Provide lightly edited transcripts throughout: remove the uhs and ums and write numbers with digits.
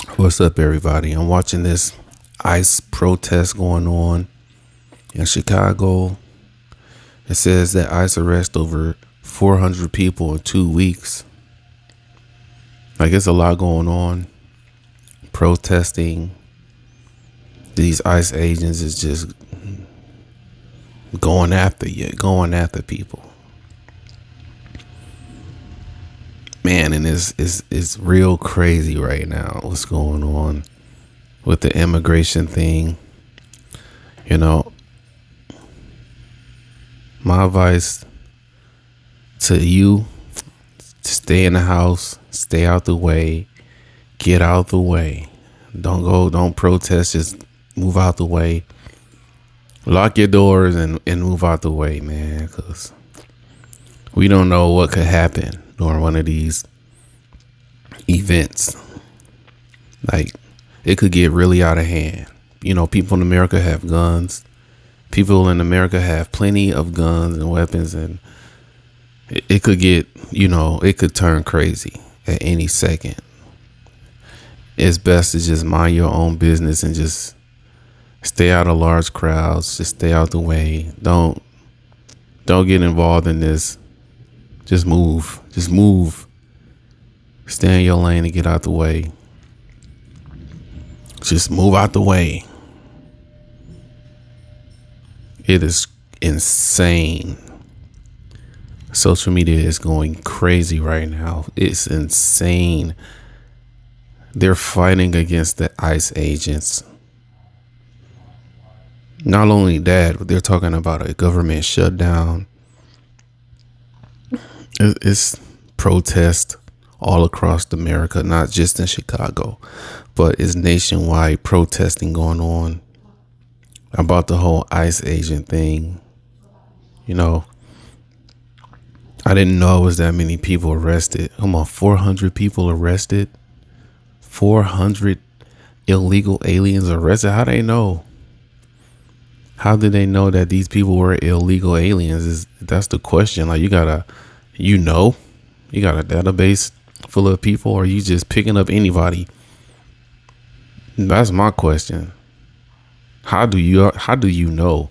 What's up, everybody? I'm watching this ICE protest going on in Chicago. It says that ICE arrest over 400 people in 2 weeks. Like, it's a lot going on. Protesting. These ICE agents is just going after people. Man, and it's real crazy right now what's going on with the immigration thing. You know, my advice to you: stay in the house, stay out the way, get out the way. Don't protest, just move out the way. Lock your doors and move out the way, man, because we don't know what could happen during one of these events. Like, it could get really out of hand. You know, people in America have guns. People in America have plenty of guns and weapons, and it could get, it could turn crazy at any second. It's best to just mind your own business and just stay out of large crowds. Just stay out the way. Don't get involved in this. Just move. Stay in your lane and get out the way. Just move out the way. It is insane. Social media is going crazy right now. It's insane. They're fighting against the ICE agents. Not only that, but they're talking about a government shutdown. It's protest all across America, not just in Chicago, but it's nationwide protesting going on about the whole ICE agent thing. I didn't know it was that many people arrested. Come on, 400 people arrested. 400 illegal aliens arrested. How they know? How did they know that these people were illegal aliens? That's the question. Like, you got a database full of people, or are you just picking up anybody? That's my question. How do you know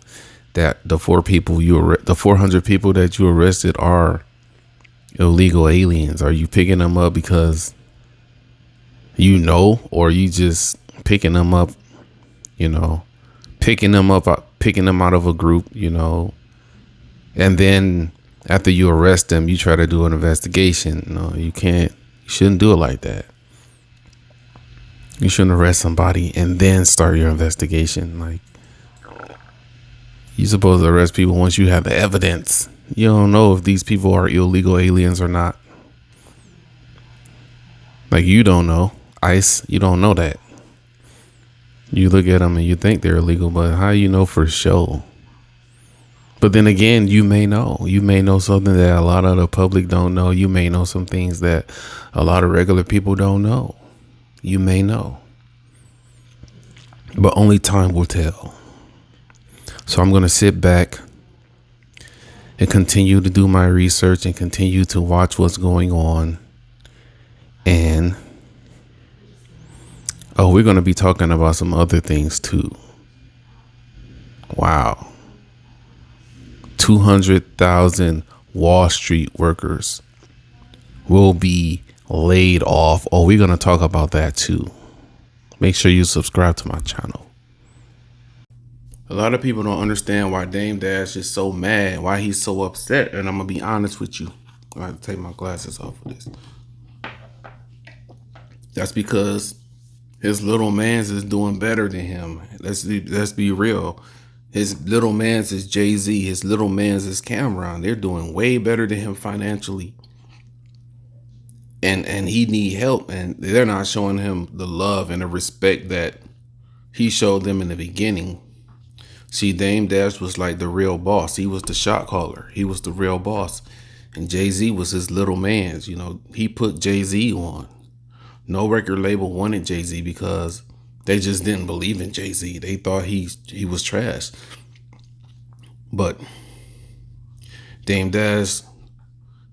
that the 400 people that you arrested are illegal aliens? Are you picking them up because or are you just picking them up, picking them out of a group, and then after you arrest them, you try to do an investigation? No, you can't. You shouldn't do it like that. You shouldn't arrest somebody and then start your investigation. Like, you're supposed to arrest people once you have the evidence. You don't know if these people are illegal aliens or not. Like, you don't know. ICE, you don't know that. You look at them and you think they're illegal, but how you know for sure? But then again, you may know. You may know something that a lot of the public don't know. You may know some things that a lot of regular people don't know. You may know. But only time will tell. So I'm going to sit back and continue to do my research and continue to watch what's going on. And we're going to be talking about some other things too. Wow. 200,000 Wall Street workers will be laid off. We're going to talk about that too. Make sure you subscribe to my channel. A lot of people don't understand why Dame Dash is so mad, why he's so upset. And I'm going to be honest with you. I have to take my glasses off for this. That's because his little man's is doing better than him. Let's be real. His little man's is Jay-Z. His little man's is Cameron. They're doing way better than him financially. And he need help. And they're not showing him the love and the respect that he showed them in the beginning. See, Dame Dash was like the real boss. He was the shot caller. He was the real boss. And Jay-Z was his little man's. He put Jay-Z on. No record label wanted Jay-Z because they just didn't believe in Jay-Z. They thought he was trash. But Dame Dash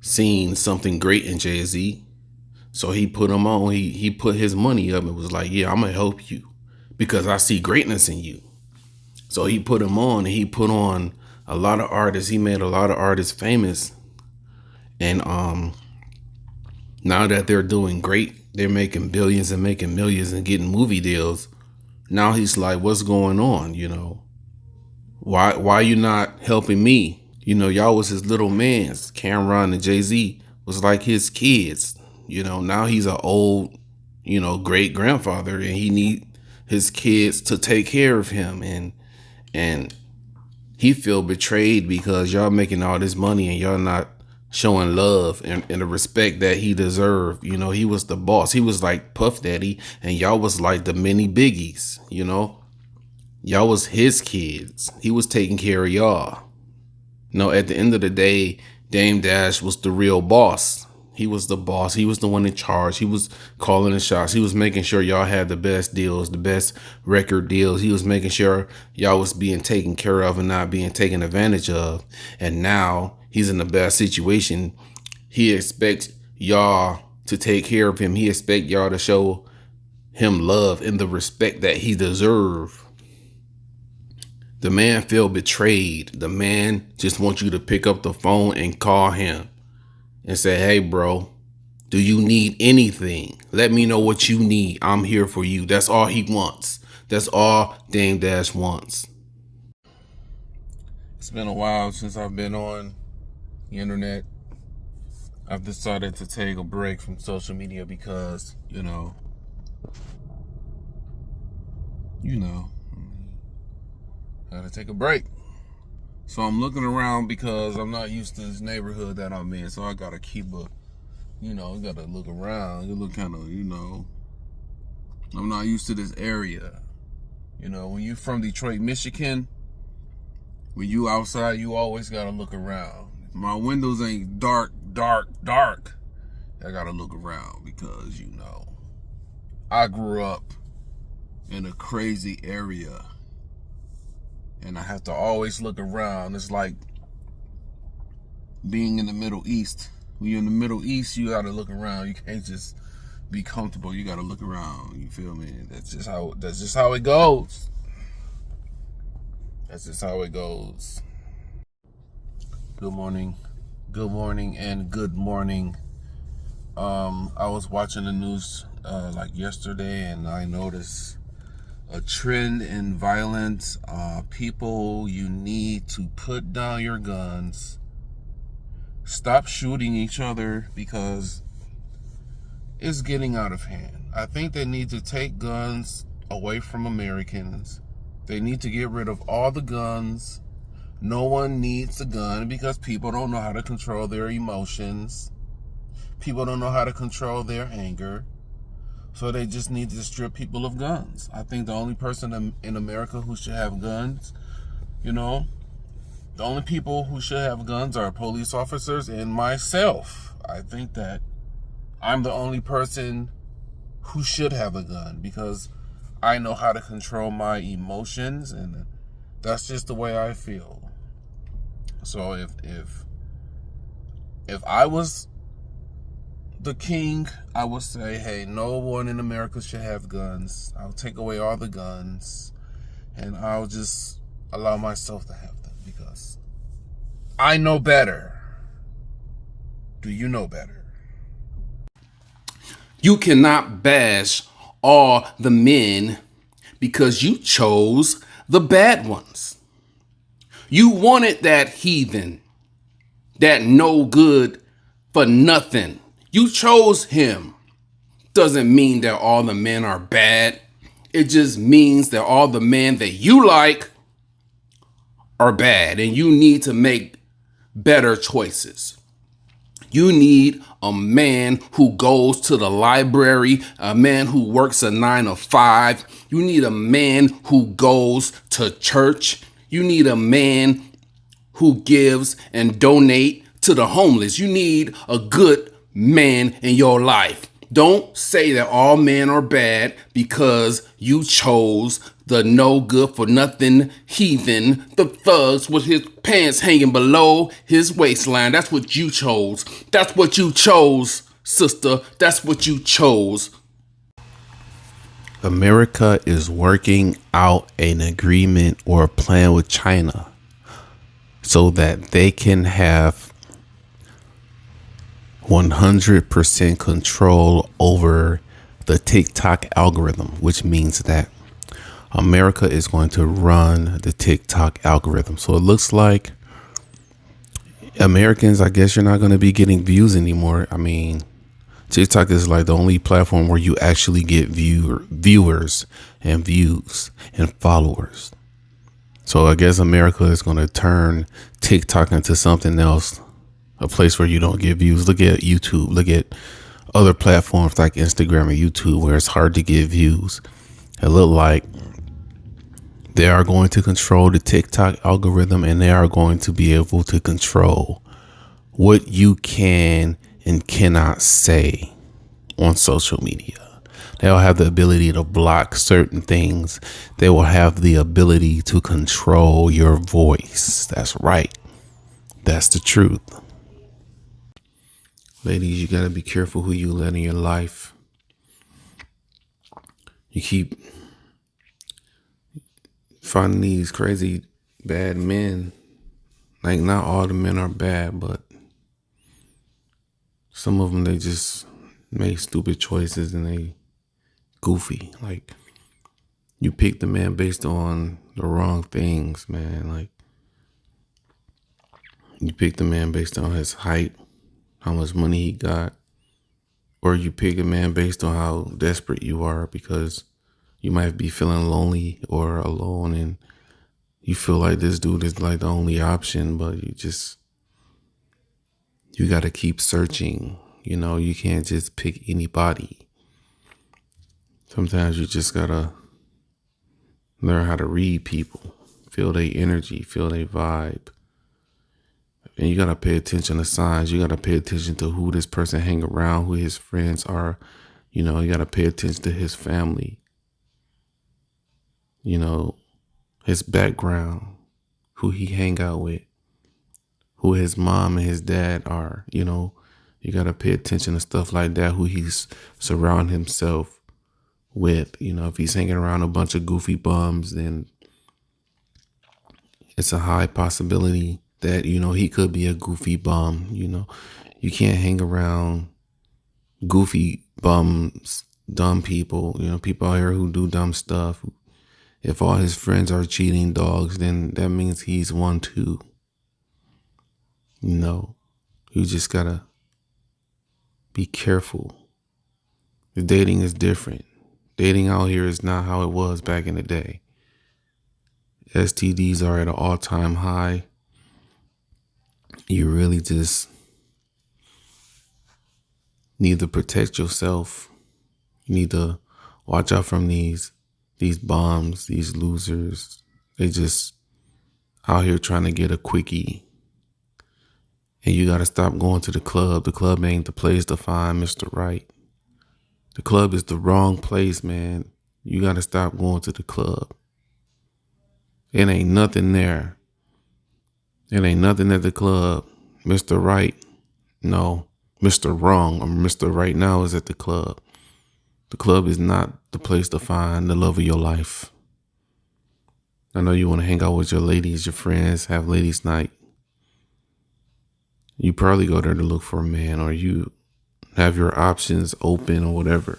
seen something great in Jay-Z. So he put him on. He put his money up and was like, yeah, I'm gonna help you because I see greatness in you. So he put him on, and he put on a lot of artists. He made a lot of artists famous. And now that they're doing great, they're making billions and making millions and getting movie deals. Now he's like, what's going on? You know, why you not helping me? You know, y'all was his little mans. Cameron and Jay-Z was like his kids. You know, now he's an old, you know, great grandfather, and he need his kids to take care of him. And he feel betrayed because y'all making all this money and y'all not showing love and the respect that he deserved. You know, he was the boss. He was like Puff Daddy, and y'all was like the mini biggies. You know, y'all was his kids. He was taking care of y'all. No, at the end of the day, Dame Dash was the real boss. He was the boss. He was the one in charge. He was calling the shots. He was making sure y'all had the best deals, the best record deals. He was making sure y'all was being taken care of and not being taken advantage of. And now he's in a bad situation. He expects y'all to take care of him. He expects y'all to show him love and the respect that he deserves. The man feel betrayed. The man just wants you to pick up the phone and call him and say, hey, bro, do you need anything? Let me know what you need. I'm here for you. That's all he wants. That's all Dame Dash wants. It's been a while since I've been on the internet. I've decided to take a break from social media because, you know, gotta take a break. So I'm looking around because I'm not used to this neighborhood that I'm in. So I gotta keep gotta look around. You look kind of, I'm not used to this area. You know, when you're from Detroit, Michigan, when you outside, you always gotta look around. If my windows ain't dark, I gotta look around because, I grew up in a crazy area. And I have to always look around. It's like being in the Middle East. When you're in the Middle East, you gotta look around. You can't just be comfortable. You gotta look around. You feel me? That's just how it goes. That's just how it goes. Good morning, and good morning. I was watching the news like yesterday, and I noticed a trend in violence. People, you need to put down your guns. Stop shooting each other because it's getting out of hand. I think they need to take guns away from Americans. They need to get rid of all the guns. No one needs a gun because people don't know how to control their emotions. People don't know how to control their anger. So they just need to strip people of guns. I think the only person in America who should have guns, the only people who should have guns are police officers and myself. I think that I'm the only person who should have a gun because I know how to control my emotions, and that's just the way I feel. So if I was the king, I would say, hey, no one in America should have guns. I'll take away all the guns and I'll just allow myself to have them because I know better. Do you know better? You cannot bash all the men because you chose the bad ones. You wanted that heathen, that no good for nothing. You chose him. Doesn't mean that all the men are bad. It just means that all the men that you like are bad, and you need to make better choices. You need a man who goes to the library, a man who works a 9 to 5. You need a man who goes to church. You need a man who gives and donate to the homeless. You need a good man in your life. Don't say that all men are bad because you chose the no good for nothing heathen, the thugs with his pants hanging below his waistline. That's what you chose. That's what you chose, sister. That's what you chose. America is working out an agreement or a plan with China so that they can have 100% control over the TikTok algorithm, which means that America is going to run the TikTok algorithm. So it looks like Americans, I guess you're not going to be getting views anymore. I mean, TikTok is like the only platform where you actually get viewers and views and followers. So I guess America is going to turn TikTok into something else, a place where you don't get views. Look at YouTube. Look at other platforms like Instagram or YouTube where it's hard to get views. It look like they are going to control the TikTok algorithm, and they are going to be able to control what you can and cannot say on social media. They'll have the ability to block certain things. They will have the ability to control your voice. That's right. That's the truth. Ladies, you got to be careful who you let in your life. You keep finding these crazy bad men. Like, not all the men are bad, but some of them, they just make stupid choices and they goofy. Like, you pick the man based on the wrong things, man. Like, you pick the man based on his height, how much money he got, or you pick a man based on how desperate you are because you might be feeling lonely or alone and you feel like this dude is like the only option, but you got to keep searching. You know, you can't just pick anybody. Sometimes you just got to learn how to read people, feel their energy, feel their vibe. And you got to pay attention to signs. You got to pay attention to who this person hang around, who his friends are. You know, you got to pay attention to his family. You know, his background, who he hang out with, who his mom and his dad are. You know, you got to pay attention to stuff like that, who he's surrounding himself with. You know, if he's hanging around a bunch of goofy bums, then it's a high possibility that, you know, he could be a goofy bum. You know, you can't hang around goofy bums, dumb people, you know, people out here who do dumb stuff. If all his friends are cheating dogs, then that means he's one too. You know, you just gotta be careful. The dating is different. Dating out here is not how it was back in the day. STDs are at an all-time high. You really just need to protect yourself. You need to watch out from these bombs, these losers. They just out here trying to get a quickie. And you got to stop going to the club. The club ain't the place to find Mr. Right. The club is the wrong place, man. You got to stop going to the club. It ain't nothing there. It ain't nothing at the club. Mr. Right, no. Mr. Wrong or Mr. Right now is at the club. The club is not the place to find the love of your life. I know you want to hang out with your ladies, your friends, have ladies' night. You probably go there to look for a man, or you have your options open or whatever.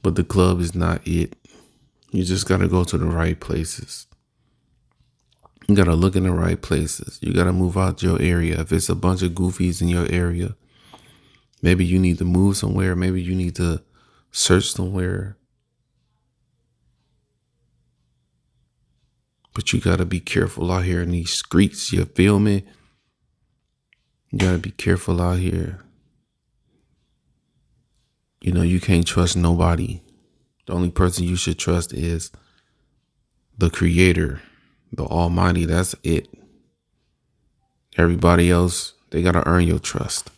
But the club is not it. You just got to go to the right places. You got to look in the right places. You got to move out your area. If it's a bunch of goofies in your area, maybe you need to move somewhere. Maybe you need to search somewhere. But you got to be careful out here in these streets. You feel me? You got to be careful out here. You know, you can't trust nobody. The only person you should trust is the Creator, the Almighty. That's it. Everybody else, they got to earn your trust.